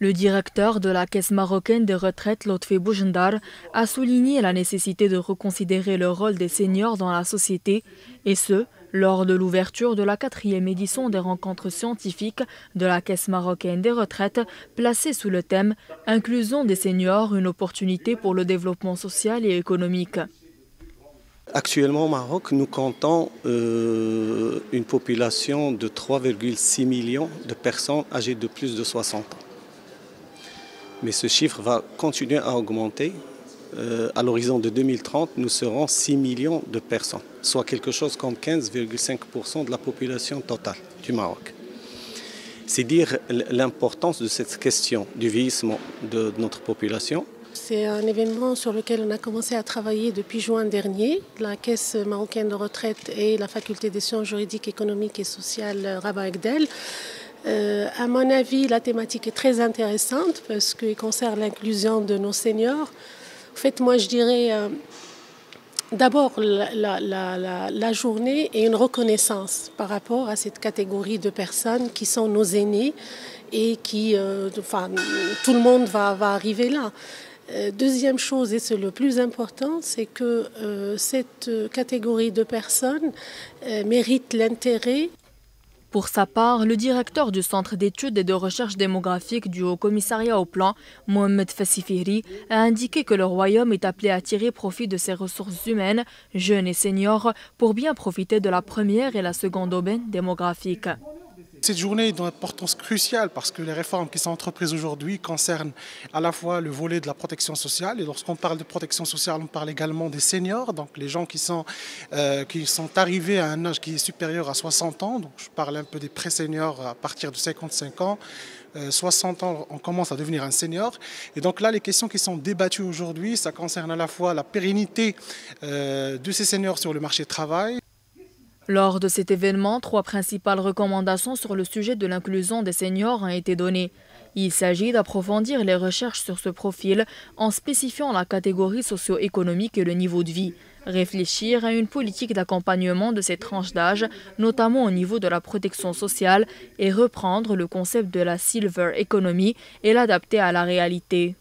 Le directeur de la Caisse marocaine des retraites, Lotfi Bougendar, a souligné la nécessité de reconsidérer le rôle des seniors dans la société, et ce, lors de l'ouverture de la 4e édition des rencontres scientifiques de la Caisse marocaine des retraites, placée sous le thème « Inclusion des seniors, une opportunité pour le développement social et économique ». Actuellement au Maroc, nous comptons une population de 3,6 millions de personnes âgées de plus de 60 ans. Mais ce chiffre va continuer à augmenter. À l'horizon de 2030, nous serons 6 millions de personnes, soit quelque chose comme 15,5% de la population totale du Maroc. C'est dire l'importance de cette question du vieillissement de notre population. C'est un événement sur lequel on a commencé à travailler depuis juin dernier. La Caisse marocaine de retraite et la Faculté des sciences juridiques, économiques et sociales Rabah Agdel. À mon avis, la thématique est très intéressante parce qu'elle concerne l'inclusion de nos seniors. En fait, moi, je dirais d'abord la journée est une reconnaissance par rapport à cette catégorie de personnes qui sont nos aînés et qui, tout le monde va arriver là. Deuxième chose, et c'est le plus important, c'est que cette catégorie de personnes mérite l'intérêt. Pour sa part, le directeur du Centre d'études et de recherche démographique du Haut-Commissariat au Plan, Mohamed Fassifiri, a indiqué que le Royaume est appelé à tirer profit de ses ressources humaines, jeunes et seniors, pour bien profiter de la première et la seconde aubaine démographique. Cette journée est d'une importance cruciale parce que les réformes qui sont entreprises aujourd'hui concernent à la fois le volet de la protection sociale. Et lorsqu'on parle de protection sociale, on parle également des seniors, donc les gens qui sont arrivés à un âge qui est supérieur à 60 ans. Donc je parle un peu des pré-seniors à partir de 55 ans. 60 ans, on commence à devenir un senior. Et donc là, les questions qui sont débattues aujourd'hui, ça concerne à la fois la pérennité de ces seniors sur le marché du travail. Lors de cet événement, 3 principales recommandations sur le sujet de l'inclusion des seniors ont été données. Il s'agit d'approfondir les recherches sur ce profil en spécifiant la catégorie socio-économique et le niveau de vie. Réfléchir à une politique d'accompagnement de ces tranches d'âge, notamment au niveau de la protection sociale, et reprendre le concept de la Silver Economy et l'adapter à la réalité.